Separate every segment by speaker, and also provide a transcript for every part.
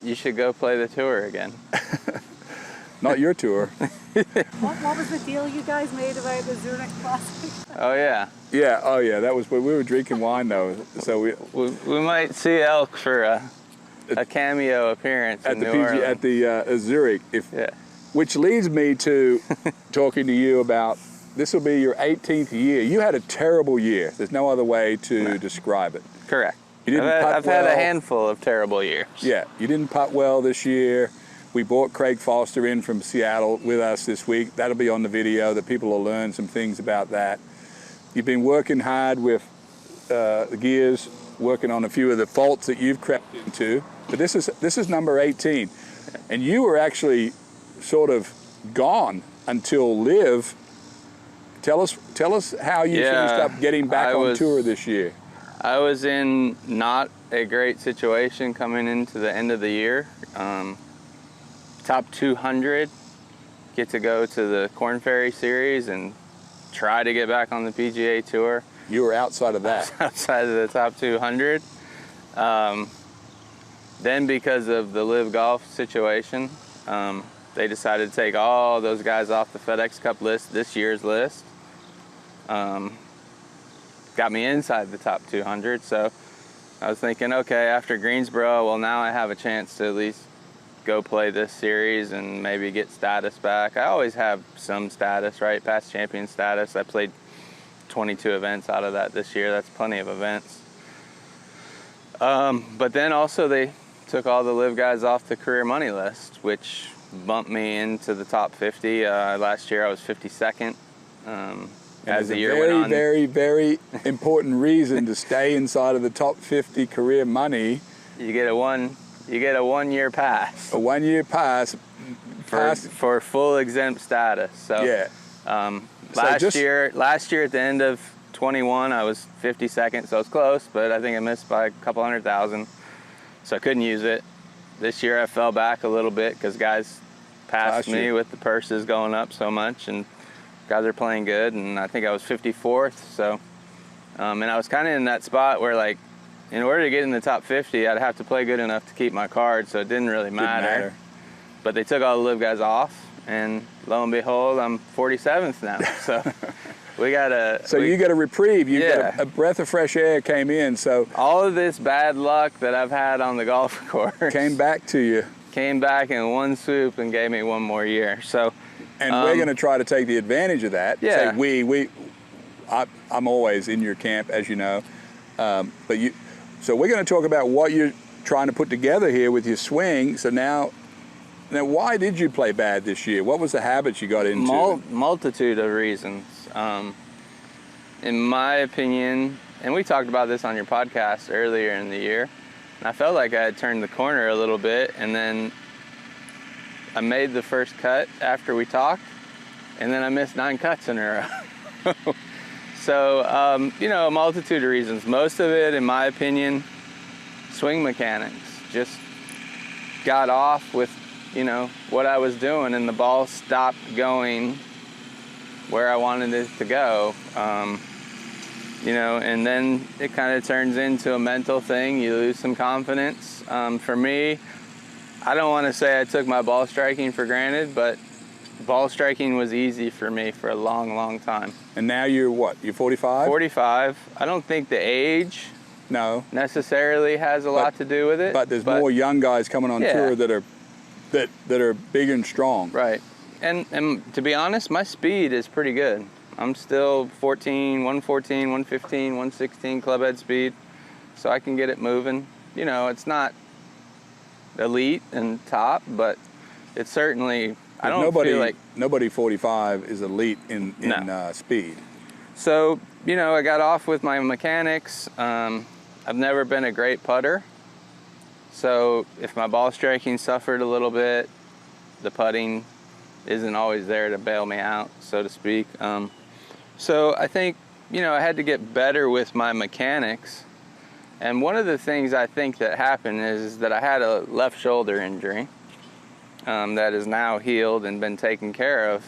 Speaker 1: You should go play the tour again.
Speaker 2: Not your tour.
Speaker 3: What was the deal you guys made about the Zurich Classic?
Speaker 1: Oh yeah.
Speaker 2: Yeah. Oh yeah. That was when we were drinking wine though. So
Speaker 1: we might see Elk for a cameo appearance
Speaker 2: at
Speaker 1: in
Speaker 2: the
Speaker 1: New Orleans.
Speaker 2: at the Zurich.
Speaker 1: Yeah.
Speaker 2: Which leads me to talking to you about, this will be your 18th year. You had a terrible year. There's no other way to describe it.
Speaker 1: Correct.
Speaker 2: You didn't putt
Speaker 1: I've had a handful of terrible years.
Speaker 2: Yeah, you didn't putt well this year. We brought Craig Foster in from Seattle with us this week. That'll be on the video. The people will learn some things about that. You've been working hard with the gears, working on a few of the faults that you've crept into. But this is number 18, and you were actually sort of gone until LIV. Tell us how you finished up getting back on tour this year.
Speaker 1: I was in not a great situation coming into the end of the year. Top 200, get to go to the Korn Ferry Series and try to get back on the PGA Tour.
Speaker 2: You were outside of that.
Speaker 1: Outside of the top 200. Then because of the LIV Golf situation, they decided to take all those guys off the FedEx Cup list, this year's list. Got me inside the top 200, so I was thinking, okay, after Greensboro, well, now I have a chance to at least go play this series and maybe get status back. I always have some status, right? Past champion status. I played 22 events out of that this year. That's plenty of events. But then also they took all the LIV guys off the career money list, which bumped me into the top 50. Last year I was 52nd. As the year went on.
Speaker 2: Very, very important reason to stay inside of the top 50 career money.
Speaker 1: You get a 1 year pass.
Speaker 2: A 1 year pass.
Speaker 1: For full exempt status. So
Speaker 2: yeah.
Speaker 1: Last year at the end of 21, I was 52nd, so it's close, but I think I missed by a couple 100,000, so I couldn't use it. This year I fell back a little bit because guys passed me with the purses going up so much, and guys are playing good, and I think I was 54th. So, and I was kind of in that spot where, like, in order to get in the top 50, I'd have to play good enough to keep my card, so it didn't really matter. But they took all the LIV guys off, and lo and behold, I'm 47th now. So we got a.
Speaker 2: So you got a reprieve. You got a breath of fresh air came in. So
Speaker 1: all of this bad luck that I've had on the golf course
Speaker 2: came back to you.
Speaker 1: Came back in one swoop and gave me one more year. So.
Speaker 2: And we're going to try to take the advantage of that.
Speaker 1: Yeah.
Speaker 2: Say I'm always in your camp, as you know. So we're going to talk about what you're trying to put together here with your swing. So now why did you play bad this year? What was the habits you got into?
Speaker 1: Multitude of reasons. In my opinion, and we talked about this on your podcast earlier in the year, and I felt like I had turned the corner a little bit, and then I made the first cut after we talked, and then I missed 9 cuts in a row. So, a multitude of reasons. Most of it, in my opinion, swing mechanics. Just got off with, what I was doing, and the ball stopped going where I wanted it to go. And then it kind of turns into a mental thing. You lose some confidence. For me, I don't want to say I took my ball striking for granted, but ball striking was easy for me for a long, long time.
Speaker 2: And now you're what? You're 45?
Speaker 1: 45. I don't think the age necessarily has a lot to do with it.
Speaker 2: But there's more young guys coming on tour that are big and strong.
Speaker 1: Right. And to be honest, my speed is pretty good. I'm still 114, 115, 116 club head speed, so I can get it moving. It's not elite and top, but it's certainly, I don't feel like
Speaker 2: nobody 45 is elite in speed.
Speaker 1: So I got off with my mechanics. I've never been a great putter, so if my ball striking suffered a little bit, the putting isn't always there to bail me out, so to speak. So I think I had to get better with my mechanics. And one of the things I think that happened is that I had a left shoulder injury that is now healed and been taken care of.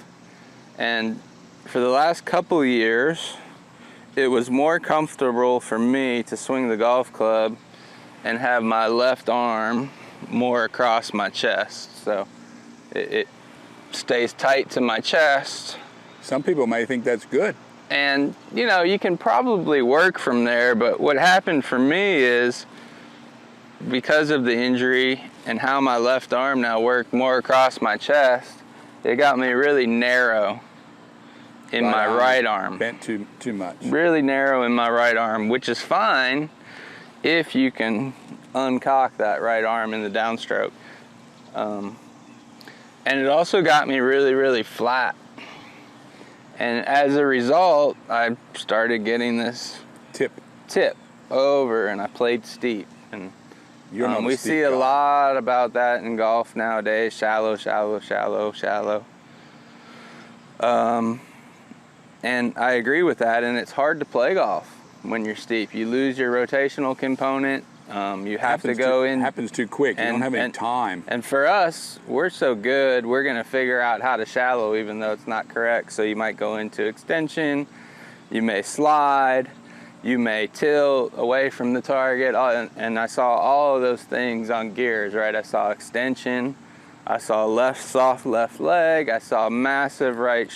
Speaker 1: And for the last couple of years, it was more comfortable for me to swing the golf club and have my left arm more across my chest. So it stays tight to my chest.
Speaker 2: Some people may think that's good.
Speaker 1: And, you know, you can probably work from there, but what happened for me is because of the injury and how my left arm now worked more across my chest, it got me really narrow in my right arm.
Speaker 2: Bent too much.
Speaker 1: Really narrow in my right arm, which is fine if you can uncock that right arm in the downstroke. And it also got me really, really flat. And as a result, I started getting this tip over, and I played steep. And we see a lot about that in golf nowadays: shallow, shallow, shallow, shallow. And I agree with that. And it's hard to play golf when you're steep. You lose your rotational component. You have to go in.
Speaker 2: It happens too quick. You don't have any time.
Speaker 1: And for us, we're so good, we're going to figure out how to shallow even though it's not correct. So you might go into extension, you may slide, you may tilt away from the target. And I saw all of those things on gears, right? I saw extension, I saw soft left leg, I saw massive right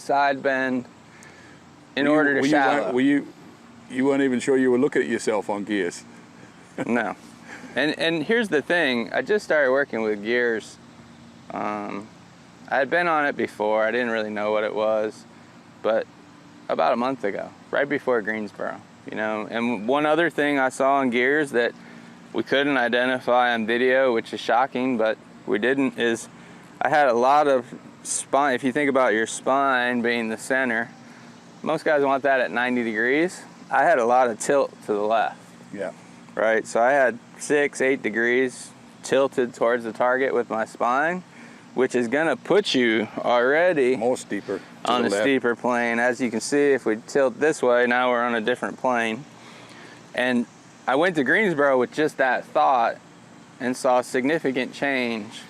Speaker 1: side bend in order to shallow.
Speaker 2: You weren't even sure you were looking at yourself on gears.
Speaker 1: No. And here's the thing, I just started working with gears. I had been on it before, I didn't really know what it was, but about a month ago, right before Greensboro, you know. And one other thing I saw on gears that we couldn't identify on video, which is shocking, but we didn't, is I had a lot of spine. If you think about your spine being the center, most guys want that at 90 degrees. I had a lot of tilt to the left.
Speaker 2: Yeah.
Speaker 1: Right, so I had 6-8 degrees tilted towards the target with my spine, which is gonna put you already
Speaker 2: more steeper
Speaker 1: on a steeper plane. As you can see, if we tilt this way, now we're on a different plane. And I went to Greensboro with just that thought and saw significant change,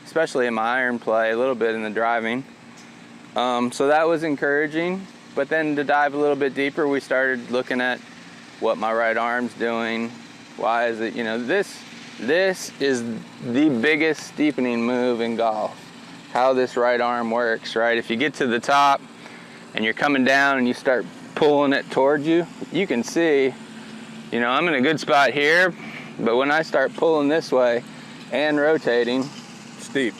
Speaker 1: especially in my iron play, a little bit in the driving. So that was encouraging. But then to dive a little bit deeper, we started looking at what my right arm's doing. Why is it, you know, this is the biggest steepening move in golf, how this right arm works, right? If you get to the top and you're coming down and you start pulling it towards you, you can see, you know, I'm in a good spot here, but when I start pulling this way and rotating,
Speaker 2: steep,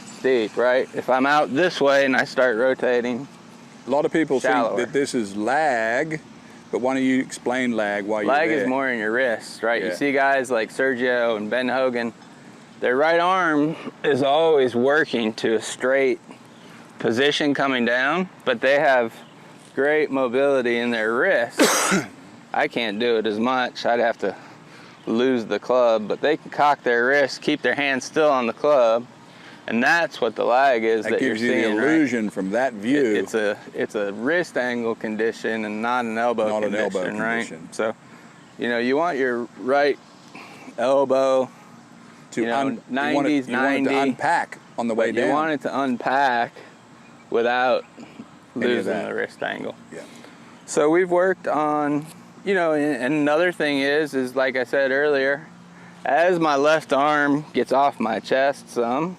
Speaker 1: right? If I'm out this way and I start rotating,
Speaker 2: a lot of people
Speaker 1: shallower.
Speaker 2: think that this is lag. But why don't you explain lag while you're there?
Speaker 1: Lag is more in your wrist, right?
Speaker 2: Yeah.
Speaker 1: You see guys like Sergio and Ben Hogan, their right arm is always working to a straight position coming down, but they have great mobility in their wrist. I can't do it as much. I'd have to lose the club, but they can cock their wrist, keep their hand still on the club, and that's what the lag is that you're seeing.
Speaker 2: That gives you the illusion, right? From that view.
Speaker 1: It's a wrist angle condition and not an elbow condition, right? So, you know, you want your right elbow to 90s, 90.
Speaker 2: You want it to unpack on the way down.
Speaker 1: You want it to unpack without losing the wrist angle.
Speaker 2: Yeah.
Speaker 1: So we've worked on, you know, and another thing is like I said earlier, as my left arm gets off my chest some,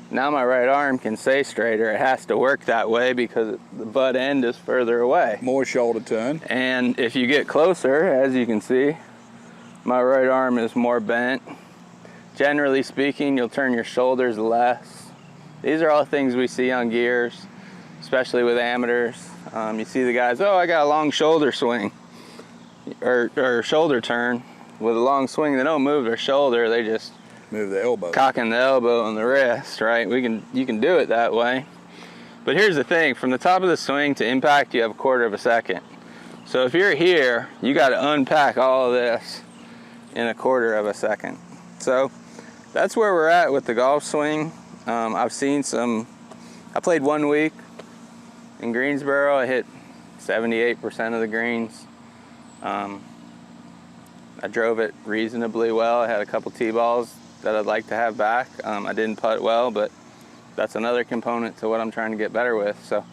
Speaker 1: now my right arm can stay straighter. It has to work that way because the butt end is further away.
Speaker 2: More shoulder turn.
Speaker 1: And if you get closer, as you can see, my right arm is more bent. Generally speaking, you'll turn your shoulders less. These are all things we see on gears, especially with amateurs. You see the guys, oh, I got a long shoulder swing or shoulder turn with a long swing. They don't move their shoulder, they just
Speaker 2: move the elbow.
Speaker 1: Cocking the elbow and the wrist, right? You can do it that way. But here's the thing, from the top of the swing to impact, you have a quarter of a second. So if you're here, you got to unpack all of this in a quarter of a second. So that's where we're at with the golf swing. I've seen I played 1 week in Greensboro. I hit 78% of the greens. I drove it reasonably well. I had a couple tee balls that I'd like to have back. I didn't putt well, but that's another component to what I'm trying to get better with. So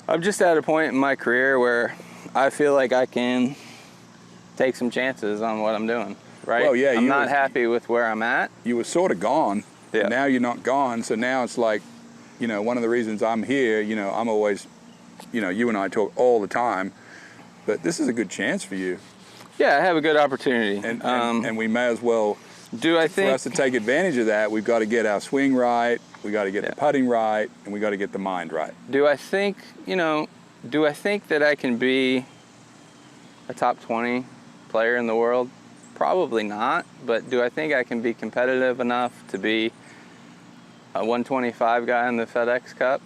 Speaker 1: I'm just at a point in my career where I feel like I can take some chances on what I'm doing. right?
Speaker 2: Well, yeah,
Speaker 1: I'm not happy with where I'm at.
Speaker 2: You were sort of gone.
Speaker 1: Yeah.
Speaker 2: And now you're not gone. So now it's like, you know, one of the reasons I'm here, you know, I'm always, you know, you and I talk all the time, but this is a good chance for you.
Speaker 1: Yeah, I have a good opportunity.
Speaker 2: And we may as well,
Speaker 1: for
Speaker 2: us to take advantage of that, we've got to get our swing right, we got to get the putting right, and we got to get the mind right.
Speaker 1: Do I think that I can be a top 20 player in the world? Probably not, but do I think I can be competitive enough to be a 125 guy in the FedEx Cup?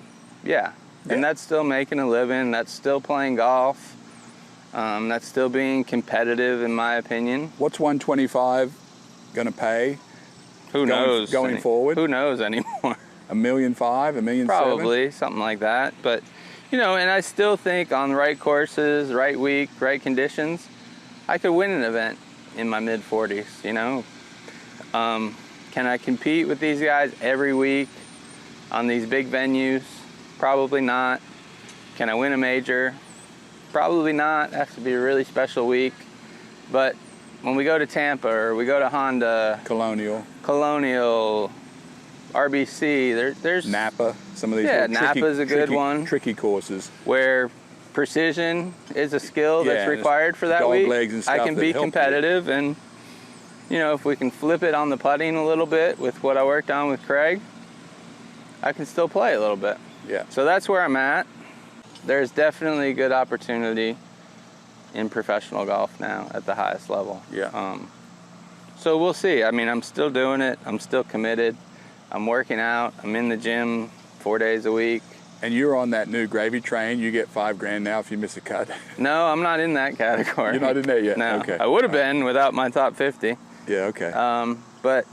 Speaker 1: Yeah. And that's still making a living, that's still playing golf, that's still being competitive in my opinion.
Speaker 2: What's 125 gonna pay?
Speaker 1: Who knows?
Speaker 2: Going forward?
Speaker 1: Who knows anymore?
Speaker 2: $1.5 million, $1.7 million?
Speaker 1: Probably, something like that. But, you know, and I still think on the right courses, right week, right conditions, I could win an event in my mid-40s, you know? Can I compete with these guys every week on these big venues? Probably not. Can I win a major? Probably not. It has to be a really special week. But when we go to Tampa or we go to Honda,
Speaker 2: Colonial,
Speaker 1: RBC, there's
Speaker 2: Napa, some of these
Speaker 1: Napa's a good one.
Speaker 2: Tricky courses
Speaker 1: where precision is a skill that's required for that week. I can be competitive, and you know, if we can flip it on the putting a little bit with what I worked on with Craig, I can still play a little bit.
Speaker 2: Yeah.
Speaker 1: So that's where I'm at. There's definitely good opportunity in professional golf now at the highest level.
Speaker 2: Yeah.
Speaker 1: So we'll see. I mean, I'm still doing it. I'm still committed. I'm working out. I'm in the gym 4 days a week.
Speaker 2: And you're on that new gravy train. You get $5,000 now if you miss a cut.
Speaker 1: No, I'm not in that category.
Speaker 2: You're not in there yet?
Speaker 1: No.
Speaker 2: Okay.
Speaker 1: I would have been without my top 50.
Speaker 2: Yeah, okay.
Speaker 1: But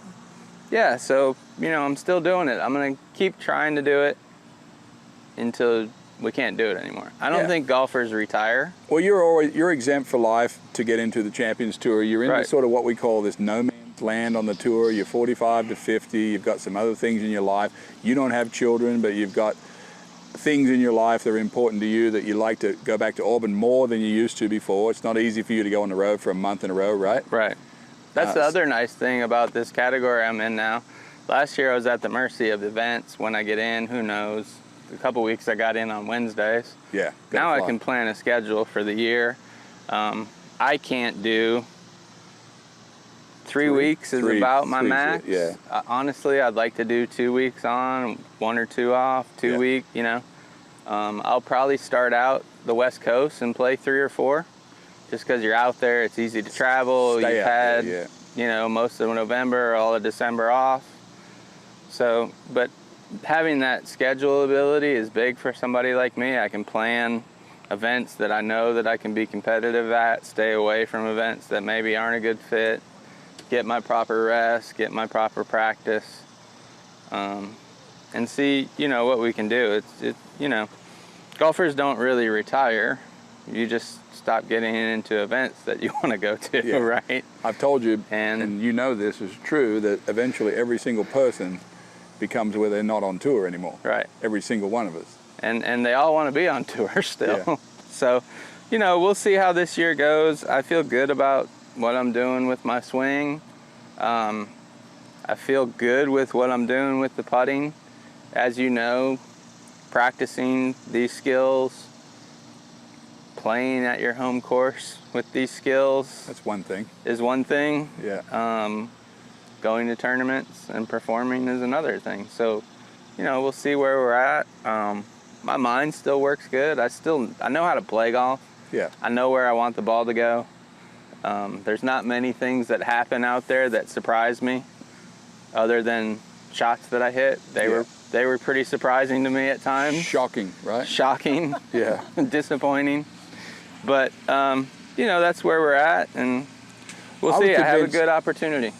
Speaker 1: yeah, so, you know, I'm still doing it. I'm going to keep trying to do it until we can't do it anymore. I don't think golfers retire.
Speaker 2: Well, you're exempt for life to get into the Champions Tour. You're in sort of what we call this no man's land on the tour. You're 45 to 50. You've got some other things in your life. You don't have children, but you've got things in your life that are important to you, that you like to go back to Auburn more than you used to before. It's not easy for you to go on the road for a month in a row, right?
Speaker 1: Right. That's the other nice thing about this category I'm in now. Last year I was at the mercy of events. When I get in, who knows? A couple weeks I got in on Wednesdays.
Speaker 2: Yeah.
Speaker 1: Now I can plan a schedule for the year. I can't do 3 weeks is about my max.
Speaker 2: Yeah.
Speaker 1: Honestly, I'd like to do 2 weeks on, 1 or 2 off, 2 week, you know. I'll probably start out the West Coast and play 3 or 4, just because you're out there, it's easy to travel. You've had, you know, most of November, all of December off. So, but having that schedule ability is big for somebody like me. I can plan events that I know that I can be competitive at, stay away from events that maybe aren't a good fit, get my proper rest, get my proper practice, and see, you know, what we can do. You know, golfers don't really retire. You just stop getting into events that you want to go to, right? I've
Speaker 2: told you, and you know this is true, that eventually every single person becomes where they're not on tour anymore.
Speaker 1: Right.
Speaker 2: Every single one of us.
Speaker 1: And they all want to be on tour still. Yeah. So, you know, we'll see how this year goes. I feel good about what I'm doing with my swing. I feel good with what I'm doing with the putting. As you know, practicing these skills, playing at your home course with these skills.
Speaker 2: That's one thing.
Speaker 1: Is one thing.
Speaker 2: Yeah.
Speaker 1: Going to tournaments and performing is another thing. So, you know, we'll see where we're at. My mind still works good. I know how to play golf.
Speaker 2: Yeah.
Speaker 1: I know where I want the ball to go. There's not many things that happen out there that surprise me, other than shots that I hit. They were pretty surprising to me at times.
Speaker 2: Shocking, right?
Speaker 1: Shocking.
Speaker 2: Yeah.
Speaker 1: Disappointing. But you know, that's where we're at, and we'll see. I have a good opportunity.